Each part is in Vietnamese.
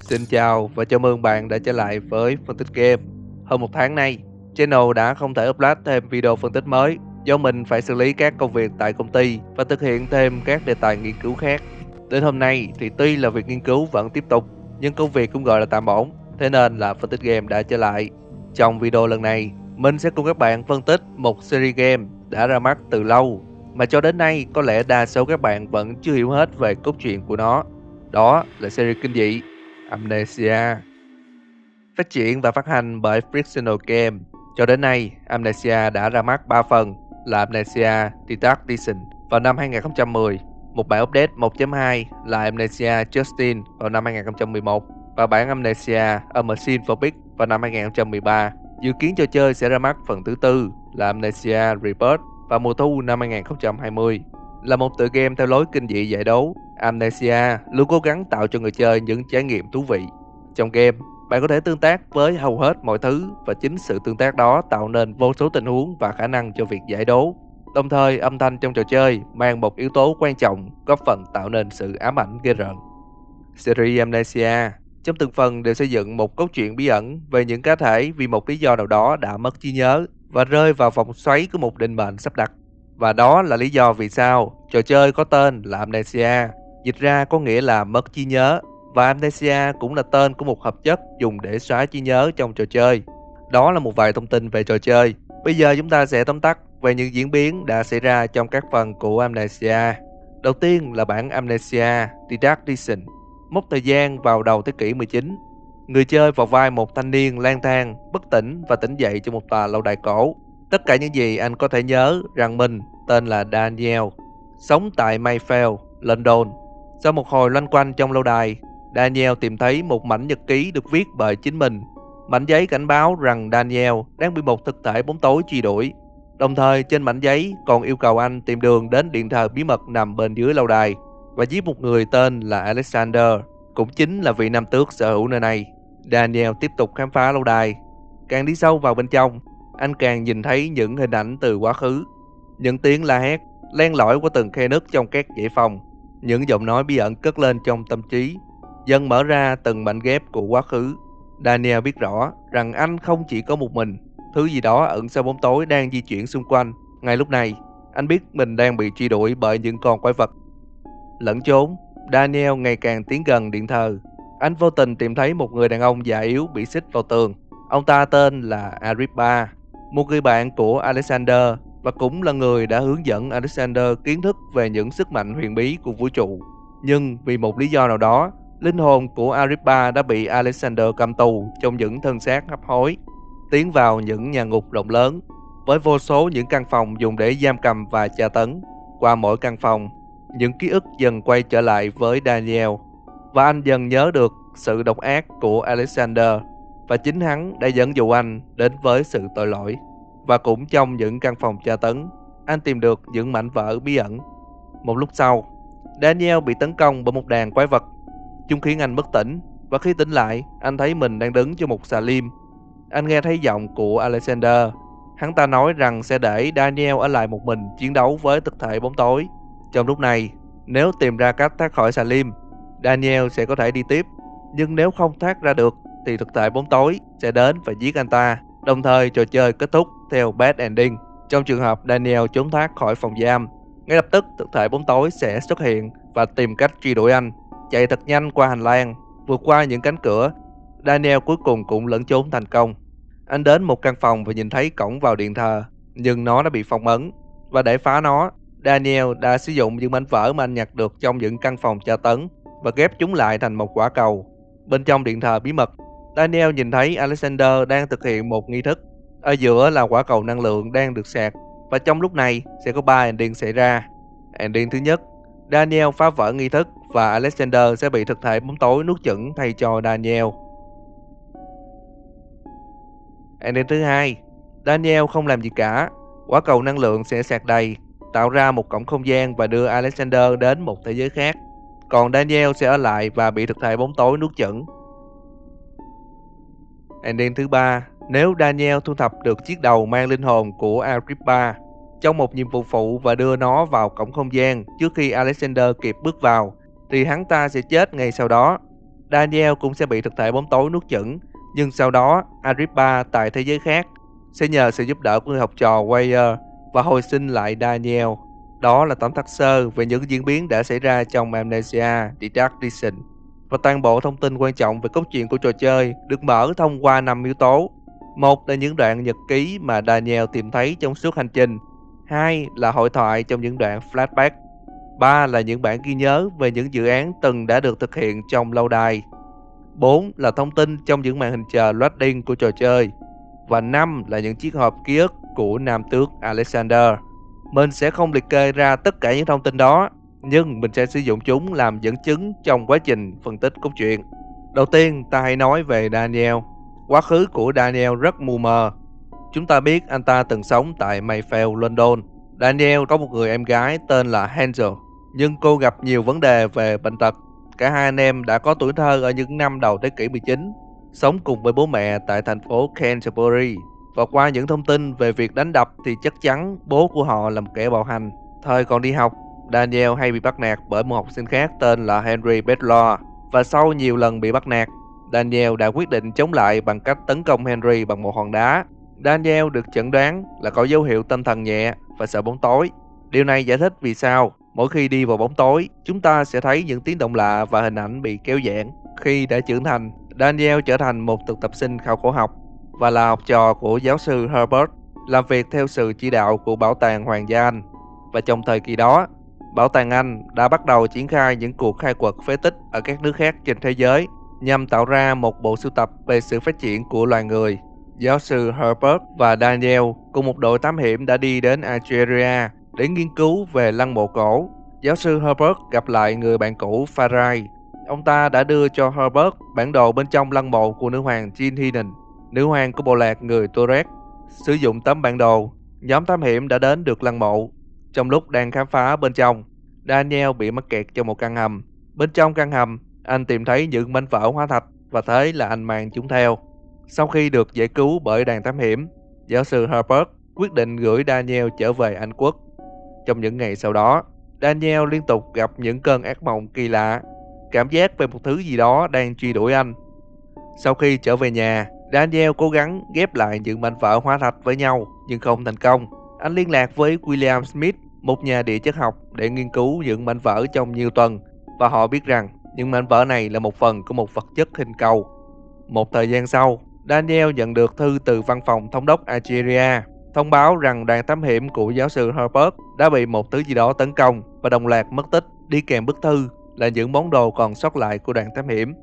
Xin chào và chào mừng bạn đã trở lại với phân tích game. Hơn một tháng nay, channel đã không thể upload thêm video phân tích mới do mình phải xử lý các công việc tại công ty và thực hiện thêm các đề tài nghiên cứu khác. Đến hôm nay thì tuy là việc nghiên cứu vẫn tiếp tục, nhưng công việc cũng gọi là tạm ổn, thế nên là phân tích game đã trở lại. Trong video lần này, mình sẽ cùng các bạn phân tích một series game đã ra mắt từ lâu mà cho đến nay có lẽ đa số các bạn vẫn chưa hiểu hết về cốt truyện của nó. Đó là series kinh dị Amnesia. Phát triển và phát hành bởi Frictional Game. Cho đến nay, Amnesia đã ra mắt 3 phần là Amnesia The Dark Descent vào năm 2010, một bản update 1.2 là Amnesia Justine vào năm 2011 và bản Amnesia A Machine for Big vào năm 2013. Dự kiến trò chơi sẽ ra mắt phần thứ tư là Amnesia Rebirth vào mùa thu năm 2020. Là một tựa game theo lối kinh dị giải đấu, Amnesia luôn cố gắng tạo cho người chơi những trải nghiệm thú vị. Trong game, bạn có thể tương tác với hầu hết mọi thứ và chính sự tương tác đó tạo nên vô số tình huống và khả năng cho việc giải đố. Đồng thời, âm thanh trong trò chơi mang một yếu tố quan trọng góp phần tạo nên sự ám ảnh ghê rợn. Series Amnesia trong từng phần đều xây dựng một câu chuyện bí ẩn về những cá thể vì một lý do nào đó đã mất trí nhớ và rơi vào vòng xoáy của một định mệnh sắp đặt. Và đó là lý do vì sao trò chơi có tên là Amnesia, dịch ra có nghĩa là mất trí nhớ, và Amnesia cũng là tên của một hợp chất dùng để xóa trí nhớ trong trò chơi. Đó là một vài thông tin về trò chơi. Bây giờ chúng ta sẽ tóm tắt về những diễn biến đã xảy ra trong các phần của Amnesia. Đầu tiên là bản Amnesia The Dark Descent. Mốc thời gian vào đầu thế kỷ 19. Người chơi vào vai một thanh niên lang thang, bất tỉnh và tỉnh dậy trong một tòa lâu đài cổ. Tất cả những gì anh có thể nhớ rằng mình tên là Daniel, sống tại Mayfair, London. Sau một hồi loanh quanh trong lâu đài, Daniel tìm thấy một mảnh nhật ký được viết bởi chính mình. Mảnh giấy cảnh báo rằng Daniel đang bị một thực thể bóng tối truy đuổi. Đồng thời trên mảnh giấy còn yêu cầu anh tìm đường đến điện thờ bí mật nằm bên dưới lâu đài và giết một người tên là Alexander, cũng chính là vị nam tước sở hữu nơi này. Daniel tiếp tục khám phá lâu đài. Càng đi sâu vào bên trong, anh càng nhìn thấy những hình ảnh từ quá khứ. Những tiếng la hét len lỏi qua từng khe nứt trong các dãy phòng. Những giọng nói bí ẩn cất lên trong tâm trí, dần mở ra từng mảnh ghép của quá khứ. Daniel biết rõ rằng anh không chỉ có một mình, thứ gì đó ẩn sau bóng tối đang di chuyển xung quanh. Ngay lúc này, anh biết mình đang bị truy đuổi bởi những con quái vật. Lẫn trốn, Daniel ngày càng tiến gần điện thờ. Anh vô tình tìm thấy một người đàn ông già yếu bị xích vào tường. Ông ta tên là Agrippa, một người bạn của Alexander và cũng là người đã hướng dẫn Alexander kiến thức về những sức mạnh huyền bí của vũ trụ. Nhưng vì một lý do nào đó, linh hồn của Agrippa đã bị Alexander cầm tù trong những thân xác hấp hối, tiến vào những nhà ngục rộng lớn với vô số những căn phòng dùng để giam cầm và tra tấn. Qua mỗi căn phòng, những ký ức dần quay trở lại với Daniel và anh dần nhớ được sự độc ác của Alexander và chính hắn đã dẫn dụ anh đến với sự tội lỗi. Và cũng trong những căn phòng tra tấn, anh tìm được những mảnh vỡ bí ẩn. Một lúc sau, Daniel bị tấn công bởi một đàn quái vật. Chúng khiến anh bất tỉnh và khi tỉnh lại, anh thấy mình đang đứng trên một xà lim. Anh nghe thấy giọng của Alexander. Hắn ta nói rằng sẽ để Daniel ở lại một mình chiến đấu với thực thể bóng tối. Trong lúc này, nếu tìm ra cách thoát khỏi xà lim, Daniel sẽ có thể đi tiếp. Nhưng nếu không thoát ra được thì thực thể bóng tối sẽ đến và giết anh ta. Đồng thời trò chơi kết thúc theo bad ending. Trong trường hợp Daniel trốn thoát khỏi phòng giam, ngay lập tức thực thể bóng tối sẽ xuất hiện và tìm cách truy đuổi anh. Chạy thật nhanh qua hành lang, vượt qua những cánh cửa, Daniel cuối cùng cũng lẫn trốn thành công. Anh đến một căn phòng và nhìn thấy cổng vào điện thờ, nhưng nó đã bị phong ấn. Và để phá nó, Daniel đã sử dụng những mảnh vỡ mà anh nhặt được trong những căn phòng tra tấn và ghép chúng lại thành một quả cầu. Bên trong điện thờ bí mật, Daniel nhìn thấy Alexander đang thực hiện một nghi thức. Ở giữa là quả cầu năng lượng đang được sạc, và trong lúc này sẽ có 3 ending xảy ra. Ending thứ nhất, Daniel phá vỡ nghi thức và Alexander sẽ bị thực thể bóng tối nuốt chửng thay cho Daniel. Ending thứ hai, Daniel không làm gì cả. Quả cầu năng lượng sẽ sạc đầy, tạo ra một cổng không gian và đưa Alexander đến một thế giới khác. Còn Daniel sẽ ở lại và bị thực thể bóng tối nuốt chửng. Ending thứ ba, nếu Daniel thu thập được chiếc đầu mang linh hồn của Agrippa trong một nhiệm vụ phụ và đưa nó vào cổng không gian trước khi Alexander kịp bước vào, thì hắn ta sẽ chết ngay sau đó. Daniel cũng sẽ bị thực thể bóng tối nuốt chửng, nhưng sau đó Agrippa tại thế giới khác sẽ nhờ sự giúp đỡ của người học trò Weir và hồi sinh lại Daniel. Đó là tóm tắt sơ về những diễn biến đã xảy ra trong Amnesia The Dark Edition. Và toàn bộ thông tin quan trọng về cốt truyện của trò chơi được mở thông qua 5 yếu tố. Một là những đoạn nhật ký mà Daniel tìm thấy trong suốt hành trình. Hai là hội thoại trong những đoạn flashback. Ba là những bản ghi nhớ về những dự án từng đã được thực hiện trong lâu đài. 4 là thông tin trong những màn hình chờ loading của trò chơi. Và 5 là những chiếc hộp ký ức của nam tước Alexander. Mình sẽ không liệt kê ra tất cả những thông tin đó, nhưng mình sẽ sử dụng chúng làm dẫn chứng trong quá trình phân tích cốt truyện. Đầu tiên, ta hãy nói về Daniel. Quá khứ của Daniel rất mù mờ. Chúng ta biết anh ta từng sống tại Mayfield, London. Daniel có một người em gái tên là Hazel, nhưng cô gặp nhiều vấn đề về bệnh tật. Cả hai anh em đã có tuổi thơ ở những năm đầu thế kỷ 19, sống cùng với bố mẹ tại thành phố Canterbury. Và qua những thông tin về việc đánh đập thì chắc chắn bố của họ là một kẻ bạo hành. Thời còn đi học, Daniel hay bị bắt nạt bởi một học sinh khác tên là Henry Bedlaw. Và sau nhiều lần bị bắt nạt, Daniel đã quyết định chống lại bằng cách tấn công Henry bằng một hòn đá. Daniel được chẩn đoán là có dấu hiệu tâm thần nhẹ và sợ bóng tối. Điều này giải thích vì sao mỗi khi đi vào bóng tối, chúng ta sẽ thấy những tiếng động lạ và hình ảnh bị kéo giãn. Khi đã trưởng thành, Daniel trở thành một thực tập sinh khảo cổ học và là học trò của giáo sư Herbert, làm việc theo sự chỉ đạo của Bảo tàng Hoàng gia Anh. Và trong thời kỳ đó, Bảo tàng Anh đã bắt đầu triển khai những cuộc khai quật phế tích ở các nước khác trên thế giới nhằm tạo ra một bộ sưu tập về sự phát triển của loài người. Giáo sư Herbert và Daniel cùng một đội thám hiểm đã đi đến Algeria để nghiên cứu về lăng mộ cổ. Giáo sư Herbert gặp lại người bạn cũ Farai. Ông ta đã đưa cho Herbert bản đồ bên trong lăng mộ của nữ hoàng Jean Hinen, nữ hoàng của bộ lạc người Tuareg. Sử dụng tấm bản đồ, nhóm thám hiểm đã đến được lăng mộ. Trong lúc đang khám phá bên trong, Daniel bị mắc kẹt trong một căn hầm. Bên trong căn hầm, anh tìm thấy những mảnh vỡ hóa thạch và thế là anh mang chúng theo. Sau khi được giải cứu bởi đoàn thám hiểm, giáo sư Herbert quyết định gửi Daniel trở về Anh quốc. Trong những ngày sau đó, Daniel liên tục gặp những cơn ác mộng kỳ lạ, cảm giác về một thứ gì đó đang truy đuổi anh. Sau khi trở về nhà, Daniel cố gắng ghép lại những mảnh vỡ hóa thạch với nhau nhưng không thành công. Anh liên lạc với William Smith, một nhà địa chất học, để nghiên cứu những mảnh vỡ trong nhiều tuần, và họ biết rằng những mảnh vỡ này là một phần của một vật chất hình cầu. Một thời gian sau, Daniel nhận được thư từ văn phòng thống đốc Algeria, thông báo rằng đoàn thám hiểm của giáo sư Herbert đã bị một thứ gì đó tấn công và đồng loạt mất tích. Đi kèm bức thư là những món đồ còn sót lại của đoàn thám hiểm,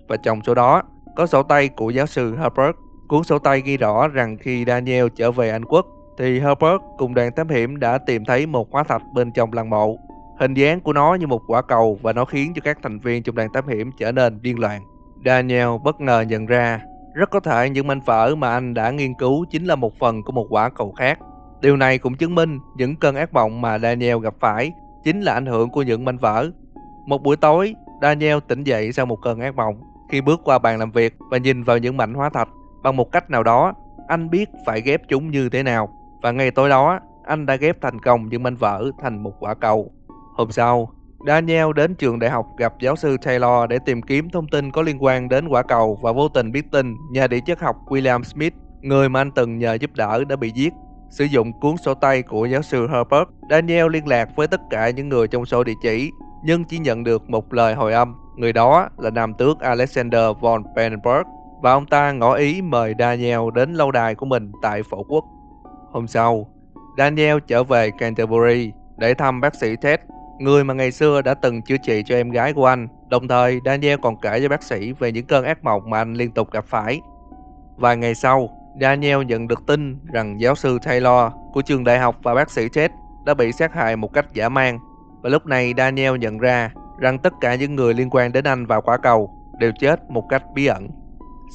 và trong số đó có sổ tay của giáo sư Herbert. Cuốn sổ tay ghi rõ rằng khi Daniel trở về Anh quốc thì Herbert cùng đoàn thám hiểm đã tìm thấy một hóa thạch bên trong lăng mộ. Hình dáng của nó như một quả cầu và nó khiến cho các thành viên trong đoàn thám hiểm trở nên điên loạn. Daniel bất ngờ nhận ra rất có thể những mảnh vỡ mà anh đã nghiên cứu chính là một phần của một quả cầu khác. Điều này cũng chứng minh những cơn ác mộng mà Daniel gặp phải chính là ảnh hưởng của những mảnh vỡ. Một buổi tối, Daniel tỉnh dậy sau một cơn ác mộng. Khi bước qua bàn làm việc và nhìn vào những mảnh hóa thạch, bằng một cách nào đó, anh biết phải ghép chúng như thế nào. Và ngay tối đó, anh đã ghép thành công những mảnh vỡ thành một quả cầu. Hôm sau, Daniel đến trường đại học gặp giáo sư Taylor để tìm kiếm thông tin có liên quan đến quả cầu và vô tình biết tin nhà địa chất học William Smith, người mà anh từng nhờ giúp đỡ, đã bị giết. Sử dụng cuốn sổ tay của giáo sư Herbert, Daniel liên lạc với tất cả những người trong sổ địa chỉ, nhưng chỉ nhận được một lời hồi âm. Người đó là nam tước Alexander von Pennenberg, và ông ta ngỏ ý mời Daniel đến lâu đài của mình tại phổ quốc. Hôm sau, Daniel trở về Canterbury để thăm bác sĩ Ted, người mà ngày xưa đã từng chữa trị cho em gái của anh. Đồng thời, Daniel còn kể cho bác sĩ về những cơn ác mộng mà anh liên tục gặp phải. Vài ngày sau, Daniel nhận được tin rằng giáo sư Taylor của trường đại học và bác sĩ Ted đã bị sát hại một cách dã man. Và lúc này Daniel nhận ra rằng tất cả những người liên quan đến anh và quả cầu đều chết một cách bí ẩn.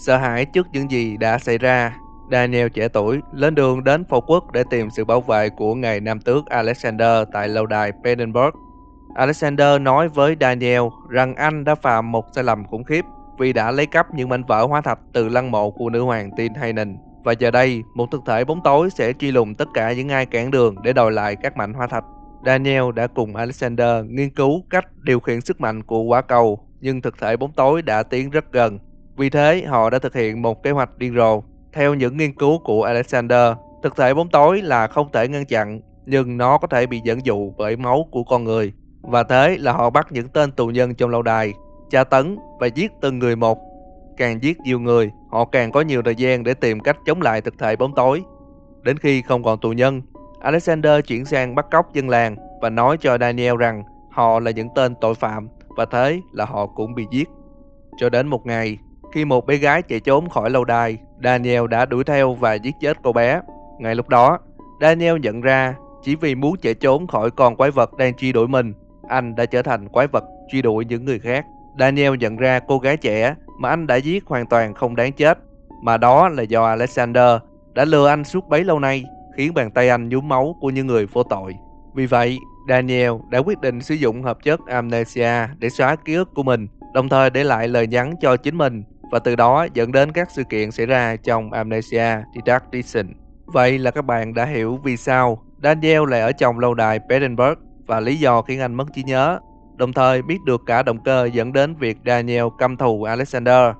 Sợ hãi trước những gì đã xảy ra, Daniel trẻ tuổi lên đường đến phổ quốc để tìm sự bảo vệ của ngài nam tước Alexander tại lâu đài Pennenberg. Alexander nói với Daniel rằng anh đã phạm một sai lầm khủng khiếp vì đã lấy cắp những mảnh vỡ hóa thạch từ lăng mộ của nữ hoàng Tin Hanen. Và giờ đây, một thực thể bóng tối sẽ truy lùng tất cả những ai cản đường để đòi lại các mảnh hóa thạch. Daniel đã cùng Alexander nghiên cứu cách điều khiển sức mạnh của quả cầu nhưng thực thể bóng tối đã tiến rất gần. Vì thế, họ đã thực hiện một kế hoạch điên rồ. Theo những nghiên cứu của Alexander, thực thể bóng tối là không thể ngăn chặn, nhưng nó có thể bị dẫn dụ bởi máu của con người. Và thế là họ bắt những tên tù nhân trong lâu đài, tra tấn và giết từng người một. Càng giết nhiều người, họ càng có nhiều thời gian để tìm cách chống lại thực thể bóng tối. Đến khi không còn tù nhân, Alexander chuyển sang bắt cóc dân làng và nói cho Daniel rằng họ là những tên tội phạm và thế là họ cũng bị giết. Cho đến một ngày, khi một bé gái chạy trốn khỏi lâu đài, Daniel đã đuổi theo và giết chết cô bé. Ngay lúc đó, Daniel nhận ra chỉ vì muốn chạy trốn khỏi con quái vật đang truy đuổi mình, anh đã trở thành quái vật truy đuổi những người khác. Daniel nhận ra cô gái trẻ mà anh đã giết hoàn toàn không đáng chết, mà đó là do Alexander đã lừa anh suốt bấy lâu nay, khiến bàn tay anh nhuốm máu của những người vô tội. Vì vậy, Daniel đã quyết định sử dụng hợp chất Amnesia để xóa ký ức của mình, đồng thời để lại lời nhắn cho chính mình, và từ đó dẫn đến các sự kiện xảy ra trong Amnesia The Dark Edition. Vậy là các bạn đã hiểu vì sao Daniel lại ở trong lâu đài Badenburg và lý do khiến anh mất trí nhớ, đồng thời biết được cả động cơ dẫn đến việc Daniel căm thù Alexander.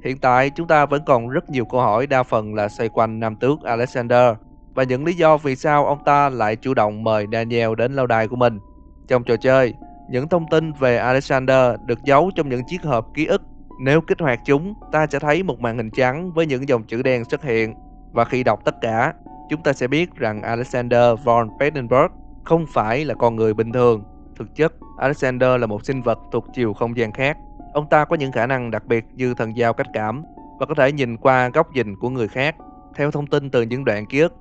Hiện tại chúng ta vẫn còn rất nhiều câu hỏi, đa phần là xoay quanh nam tước Alexander và những lý do vì sao ông ta lại chủ động mời Daniel đến lâu đài của mình. Trong trò chơi, những thông tin về Alexander được giấu trong những chiếc hộp ký ức. Nếu kích hoạt chúng, ta sẽ thấy một màn hình trắng với những dòng chữ đen xuất hiện, và khi đọc tất cả, chúng ta sẽ biết rằng Alexander von Badenburg không phải là con người bình thường. Thực chất, Alexander là một sinh vật thuộc chiều không gian khác. Ông ta có những khả năng đặc biệt như thần giao cách cảm và có thể nhìn qua góc nhìn của người khác. Theo thông tin từ những đoạn ký ức,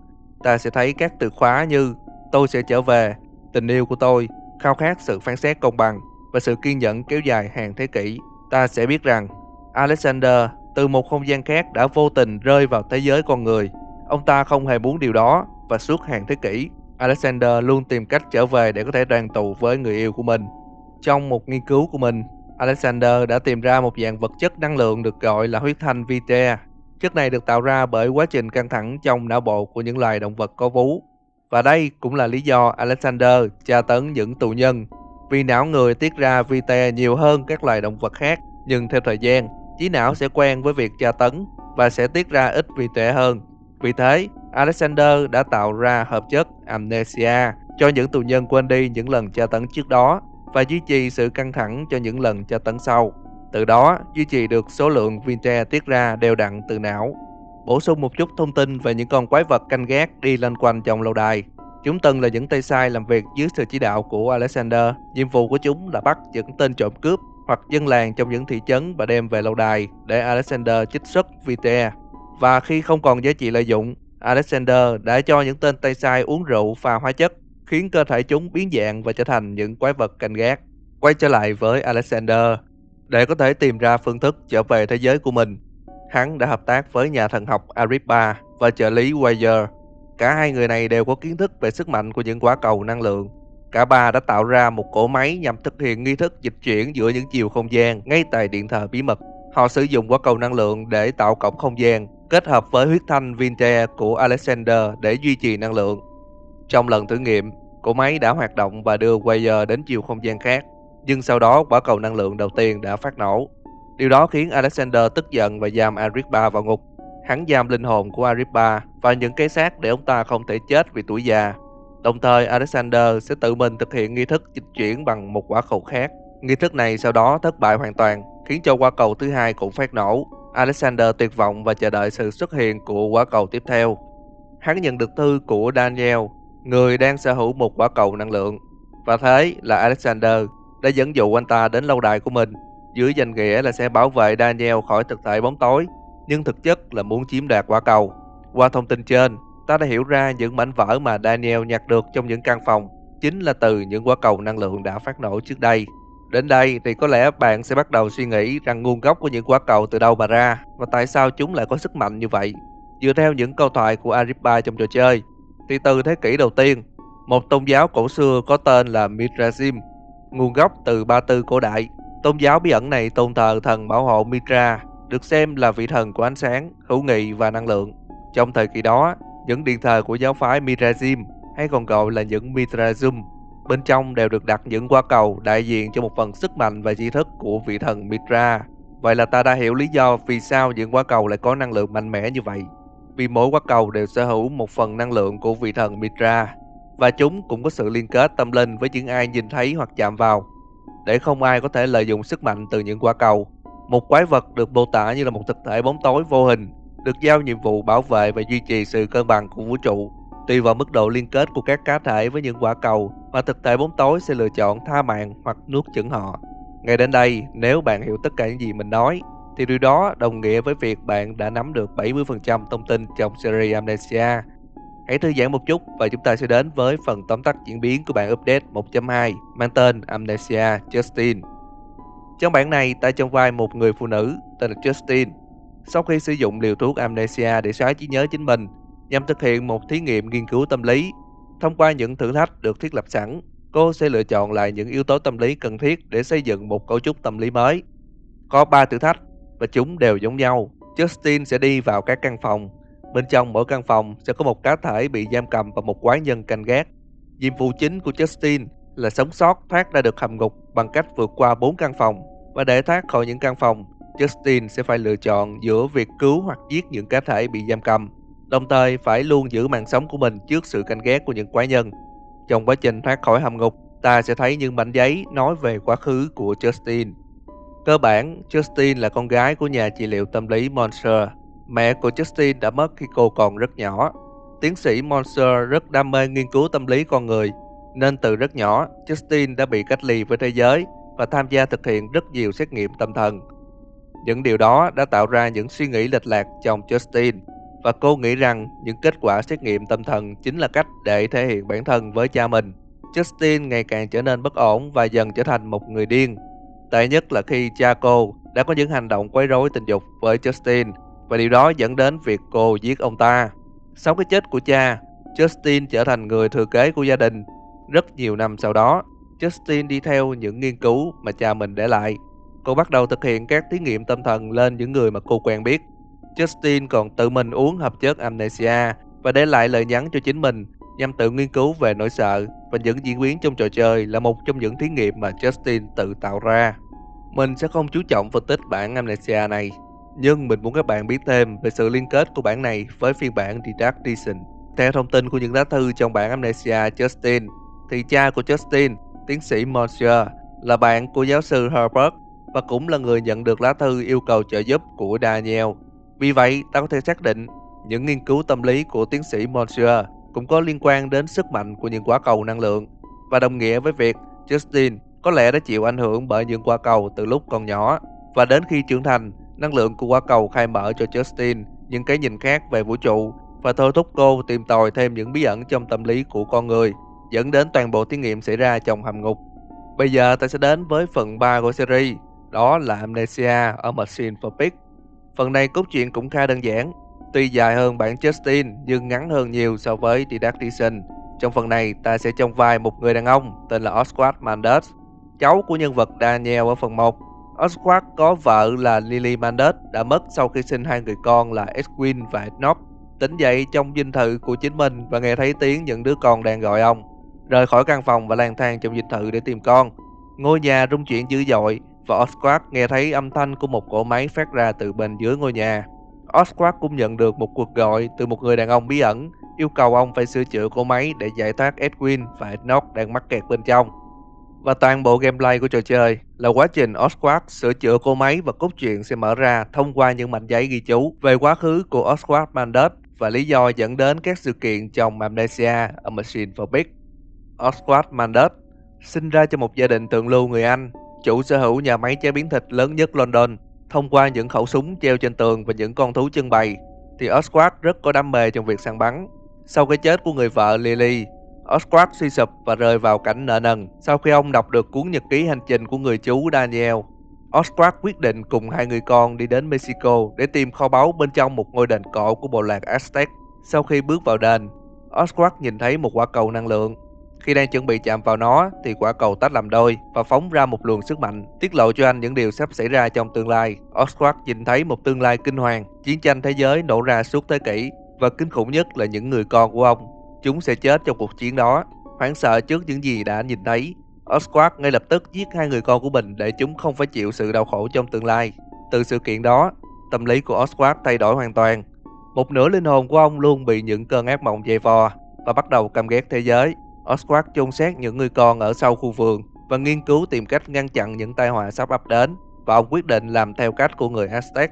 ta sẽ thấy các từ khóa như tôi sẽ trở về, tình yêu của tôi, khao khát sự phán xét công bằng và sự kiên nhẫn kéo dài hàng thế kỷ. Ta sẽ biết rằng Alexander từ một không gian khác đã vô tình rơi vào thế giới con người. Ông ta không hề muốn điều đó, và suốt hàng thế kỷ, Alexander luôn tìm cách trở về để có thể đoàn tụ với người yêu của mình. Trong một nghiên cứu của mình, Alexander đã tìm ra một dạng vật chất năng lượng được gọi là huyết thanh vitae. Chất này được tạo ra bởi quá trình căng thẳng trong não bộ của những loài động vật có vú. Và đây cũng là lý do Alexander tra tấn những tù nhân, vì não người tiết ra vitae nhiều hơn các loài động vật khác. Nhưng theo thời gian, trí não sẽ quen với việc tra tấn và sẽ tiết ra ít vitae hơn. Vì thế, Alexander đã tạo ra hợp chất Amnesia cho những tù nhân quên đi những lần tra tấn trước đó và duy trì sự căng thẳng cho những lần tra tấn sau. Từ đó, duy trì được số lượng vitae tiết ra đều đặn từ não. Bổ sung một chút thông tin về những con quái vật canh gác đi loanh quanh trong lâu đài. Chúng từng là những tay sai làm việc dưới sự chỉ đạo của Alexander. Nhiệm vụ của chúng là bắt những tên trộm cướp hoặc dân làng trong những thị trấn và đem về lâu đài để Alexander trích xuất vitae. Và khi không còn giá trị lợi dụng, Alexander đã cho những tên tay sai uống rượu pha hóa chất, khiến cơ thể chúng biến dạng và trở thành những quái vật canh gác. Quay trở lại với Alexander, để có thể tìm ra phương thức trở về thế giới của mình, hắn đã hợp tác với nhà thần học Agrippa và trợ lý Weyer. Cả hai người này đều có kiến thức về sức mạnh của những quả cầu năng lượng. Cả ba đã tạo ra một cỗ máy nhằm thực hiện nghi thức dịch chuyển giữa những chiều không gian ngay tại điện thờ bí mật. Họ sử dụng quả cầu năng lượng để tạo cổng không gian, kết hợp với huyết thanh Vinte của Alexander để duy trì năng lượng. Trong lần thử nghiệm, cỗ máy đã hoạt động và đưa Weyer đến chiều không gian khác, nhưng sau đó quả cầu năng lượng đầu tiên đã phát nổ. Điều đó khiến Alexander tức giận và giam Agrippa vào ngục. Hắn giam linh hồn của Agrippa và những cái xác để ông ta không thể chết vì tuổi già. Đồng thời, Alexander sẽ tự mình thực hiện nghi thức dịch chuyển bằng một quả cầu khác. Nghi thức này sau đó thất bại hoàn toàn, khiến cho quả cầu thứ hai cũng phát nổ. Alexander tuyệt vọng và chờ đợi sự xuất hiện của quả cầu tiếp theo. Hắn nhận được thư của Daniel, người đang sở hữu một quả cầu năng lượng. Và thế là Alexander đã dẫn dụ anh ta đến lâu đài của mình, dưới danh nghĩa là sẽ bảo vệ Daniel khỏi thực thể bóng tối, nhưng thực chất là muốn chiếm đoạt quả cầu. Qua thông tin trên, ta đã hiểu ra những mảnh vỡ mà Daniel nhặt được trong những căn phòng chính là từ những quả cầu năng lượng đã phát nổ trước đây. Đến đây thì có lẽ bạn sẽ bắt đầu suy nghĩ rằng nguồn gốc của những quả cầu từ đâu mà ra và tại sao chúng lại có sức mạnh như vậy. Dựa theo những câu thoại của Agrippa trong trò chơi, thì từ thế kỷ đầu tiên, một tôn giáo cổ xưa có tên là Mithraism, nguồn gốc từ Ba Tư cổ đại. Tôn giáo bí ẩn này tôn thờ thần bảo hộ Mithra, được xem là vị thần của ánh sáng, hữu nghị và năng lượng. Trong thời kỳ đó, những điện thờ của giáo phái Mithraism, hay còn gọi là những Mithraism, Bên trong đều được đặt những quả cầu đại diện cho một phần sức mạnh và tri thức của vị thần Mitra. Vậy là ta đã hiểu lý do vì sao những quả cầu lại có năng lượng mạnh mẽ như vậy. Vì mỗi quả cầu đều sở hữu một phần năng lượng của vị thần Mitra, và chúng cũng có sự liên kết tâm linh với những ai nhìn thấy hoặc chạm vào, để không ai có thể lợi dụng sức mạnh từ những quả cầu. Một quái vật được mô tả như là một thực thể bóng tối vô hình, được giao nhiệm vụ bảo vệ và duy trì sự cân bằng của vũ trụ. Tùy vào mức độ liên kết của các cá thể với những quả cầu mà thực thể bóng tối sẽ lựa chọn tha mạng hoặc nuốt chửng họ. Ngay đến đây, nếu bạn hiểu tất cả những gì mình nói, thì điều đó đồng nghĩa với việc bạn đã nắm được 70% thông tin trong series Amnesia. Hãy thư giãn một chút và chúng ta sẽ đến với phần tóm tắt diễn biến của bản update 1.2 mang tên Amnesia Justine. Trong bản này, ta trong vai một người phụ nữ tên là Justine. Sau khi sử dụng liều thuốc Amnesia để xóa trí nhớ chính mình, nhằm thực hiện một thí nghiệm nghiên cứu tâm lý, thông qua những thử thách được thiết lập sẵn, cô sẽ lựa chọn lại những yếu tố tâm lý cần thiết để xây dựng một cấu trúc tâm lý mới. Có 3 thử thách và chúng đều giống nhau. Justine sẽ đi vào các căn phòng. Bên trong mỗi căn phòng sẽ có một cá thể bị giam cầm và một quái nhân canh gác. Nhiệm vụ chính của Justine là sống sót thoát ra được hầm ngục bằng cách vượt qua 4 căn phòng. Và để thoát khỏi những căn phòng, Justine sẽ phải lựa chọn giữa việc cứu hoặc giết những cá thể bị giam cầm, đồng thời phải luôn giữ mạng sống của mình trước sự canh ghét của những quái nhân. Trong quá trình thoát khỏi hầm ngục, ta sẽ thấy những mảnh giấy nói về quá khứ của Justine. Cơ bản, Justine là con gái của nhà trị liệu tâm lý Monsieur. Mẹ của Justine đã mất khi cô còn rất nhỏ. Tiến sĩ Monsieur rất đam mê nghiên cứu tâm lý con người, nên từ rất nhỏ, Justine đã bị cách ly với thế giới và tham gia thực hiện rất nhiều xét nghiệm tâm thần. Những điều đó đã tạo ra những suy nghĩ lệch lạc trong Justine, và cô nghĩ rằng những kết quả xét nghiệm tâm thần chính là cách để thể hiện bản thân với cha mình. Justine ngày càng trở nên bất ổn và dần trở thành một người điên. Tệ nhất là khi cha cô đã có những hành động quấy rối tình dục với Justine, và điều đó dẫn đến việc cô giết ông ta. Sau cái chết của cha, Justine trở thành người thừa kế của gia đình. Rất nhiều năm sau đó, Justine đi theo những nghiên cứu mà cha mình để lại. Cô bắt đầu thực hiện các thí nghiệm tâm thần lên những người mà cô quen biết. Justine còn tự mình uống hợp chất Amnesia và để lại lời nhắn cho chính mình nhằm tự nghiên cứu về nỗi sợ, và những diễn biến trong trò chơi là một trong những thí nghiệm mà Justine tự tạo ra. Mình sẽ không chú trọng phân tích bản Amnesia này, nhưng mình muốn các bạn biết thêm về sự liên kết của bản này với phiên bản The Dark Edition. Theo thông tin của những lá thư trong bản Amnesia Justine, thì cha của Justine, tiến sĩ Monsieur, là bạn của giáo sư Herbert và cũng là người nhận được lá thư yêu cầu trợ giúp của Daniel. Vì vậy, ta có thể xác định những nghiên cứu tâm lý của tiến sĩ Monsieur cũng có liên quan đến sức mạnh của những quả cầu năng lượng, và đồng nghĩa với việc Justine có lẽ đã chịu ảnh hưởng bởi những quả cầu từ lúc còn nhỏ, và đến khi trưởng thành, năng lượng của quả cầu khai mở cho Justine những cái nhìn khác về vũ trụ và thôi thúc cô tìm tòi thêm những bí ẩn trong tâm lý của con người, dẫn đến toàn bộ thí nghiệm xảy ra trong hầm ngục. Bây giờ ta sẽ đến với phần 3 của series, đó là Amnesia A Machine for Pigs. Phần này cốt truyện cũng khá đơn giản, tuy dài hơn bản Justine nhưng ngắn hơn nhiều so với The Dark Edition. Trong phần này, ta sẽ trong vai một người đàn ông tên là Oswald Manders, cháu của nhân vật Daniel ở phần 1. Oswald có vợ là Lily Manders đã mất sau khi sinh hai người con là Edwin và Enoch. Tỉnh dậy trong dinh thự của chính mình và nghe thấy tiếng những đứa con đang gọi ông. Rời khỏi căn phòng và lang thang trong dinh thự để tìm con. Ngôi nhà rung chuyển dữ dội và Oswald nghe thấy âm thanh của một cỗ máy phát ra từ bên dưới ngôi nhà. Oswald cũng nhận được một cuộc gọi từ một người đàn ông bí ẩn, yêu cầu ông phải sửa chữa cỗ máy để giải thoát Edwin và Enoch đang mắc kẹt bên trong. Và toàn bộ gameplay của trò chơi là quá trình Oswald sửa chữa cỗ máy, và cốt truyện sẽ mở ra thông qua những mảnh giấy ghi chú về quá khứ của Oswald Manders và lý do dẫn đến các sự kiện trong Amnesia A Machine for Pigs. Oswald Manders sinh ra trong một gia đình thượng lưu người Anh, chủ sở hữu nhà máy chế biến thịt lớn nhất London. Thông qua những khẩu súng treo trên tường và những con thú trưng bày, thì Oswald rất có đam mê trong việc săn bắn. Sau cái chết của người vợ Lily, Oswald suy sụp và rơi vào cảnh nợ nần sau khi ông đọc được cuốn nhật ký hành trình của người chú Daniel. Oswald quyết định cùng hai người con đi đến Mexico để tìm kho báu bên trong một ngôi đền cổ của bộ lạc Aztec. Sau khi bước vào đền, Oswald nhìn thấy một quả cầu năng lượng. Khi đang chuẩn bị chạm vào nó thì quả cầu tách làm đôi và phóng ra một luồng sức mạnh, tiết lộ cho anh những điều sắp xảy ra trong tương lai. Oswald nhìn thấy một tương lai kinh hoàng, chiến tranh thế giới nổ ra suốt thế kỷ, và kinh khủng nhất là những người con của ông, chúng sẽ chết trong cuộc chiến đó. Hoảng sợ trước những gì đã nhìn thấy, Oswald ngay lập tức giết hai người con của mình để chúng không phải chịu sự đau khổ trong tương lai. Từ sự kiện đó, tâm lý của Oswald thay đổi hoàn toàn. Một nửa linh hồn của ông luôn bị những cơn ác mộng dày vò và bắt đầu căm ghét thế giới. Oswald chôn xác những người con ở sau khu vườn và nghiên cứu tìm cách ngăn chặn những tai họa sắp ập đến, và ông quyết định làm theo cách của người Aztec,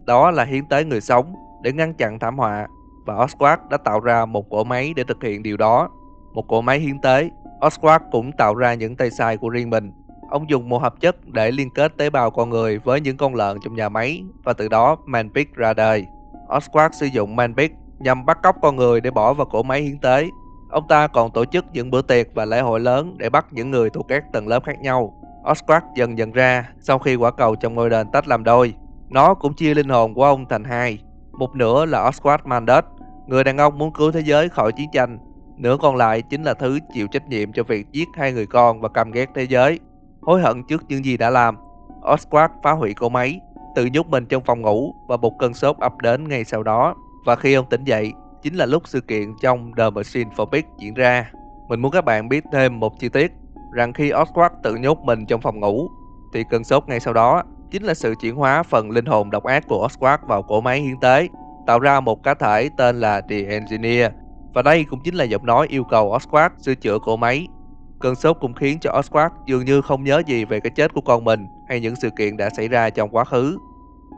đó là hiến tế người sống để ngăn chặn thảm họa, và Oswald đã tạo ra một cỗ máy để thực hiện điều đó. Một cỗ máy hiến tế. Oswald cũng tạo ra những tay sai của riêng mình. Ông dùng một hợp chất để liên kết tế bào con người với những con lợn trong nhà máy, và từ đó Manpic ra đời. Oswald sử dụng Manpic nhằm bắt cóc con người để bỏ vào cỗ máy hiến tế. Ông ta còn tổ chức những bữa tiệc và lễ hội lớn để bắt những người thuộc các tầng lớp khác nhau. Oswald dần nhận ra, sau khi quả cầu trong ngôi đền tách làm đôi, nó cũng chia linh hồn của ông thành hai. Một nửa là Oswald Mandat, người đàn ông muốn cứu thế giới khỏi chiến tranh. Nửa còn lại chính là thứ chịu trách nhiệm cho việc giết hai người con và căm ghét thế giới. Hối hận trước những gì đã làm, Oswald phá hủy cỗ máy, tự nhốt mình trong phòng ngủ, và một cơn sốt ập đến ngay sau đó. Và khi ông tỉnh dậy, chính là lúc sự kiện trong The Machine for Big diễn ra. Mình muốn các bạn biết thêm một chi tiết, rằng khi Oswald tự nhốt mình trong phòng ngủ, thì cơn sốt ngay sau đó chính là sự chuyển hóa phần linh hồn độc ác của Oswald vào cỗ máy hiến tế, tạo ra một cá thể tên là The Engineer. Và đây cũng chính là giọng nói yêu cầu Oswald sửa chữa cỗ máy. Cơn sốt cũng khiến cho Oswald dường như không nhớ gì về cái chết của con mình hay những sự kiện đã xảy ra trong quá khứ.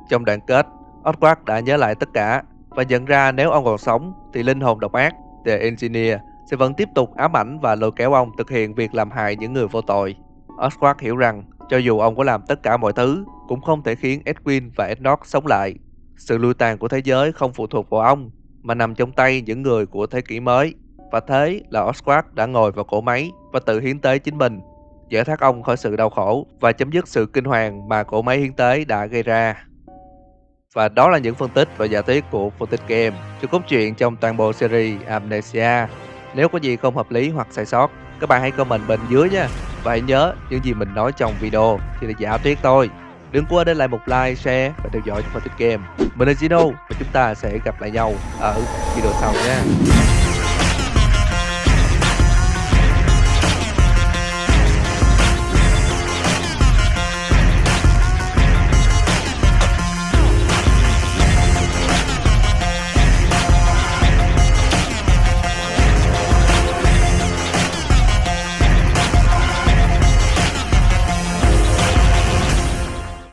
Trong đoạn kết, Oswald đã nhớ lại tất cả và nhận ra nếu ông còn sống thì linh hồn độc ác, The Engineer, sẽ vẫn tiếp tục ám ảnh và lôi kéo ông thực hiện việc làm hại những người vô tội. Oswald hiểu rằng cho dù ông có làm tất cả mọi thứ, cũng không thể khiến Edwin và Enoch sống lại. Sự lui tàn của thế giới không phụ thuộc vào ông, mà nằm trong tay những người của thế kỷ mới. Và thế là Oswald đã ngồi vào cỗ máy và tự hiến tế chính mình, giải thoát ông khỏi sự đau khổ và chấm dứt sự kinh hoàng mà cỗ máy hiến tế đã gây ra. Và đó là những phân tích và giả thuyết của Phân tích Game cho cốt truyện trong toàn bộ series Amnesia. Nếu có gì không hợp lý hoặc sai sót, các bạn hãy comment bên dưới nha. Và hãy nhớ, những gì mình nói trong video chỉ là giả thuyết thôi. Đừng quên để lại một like, share và theo dõi Phân tích Game. Mình là Zino và chúng ta sẽ gặp lại nhau ở video sau nha.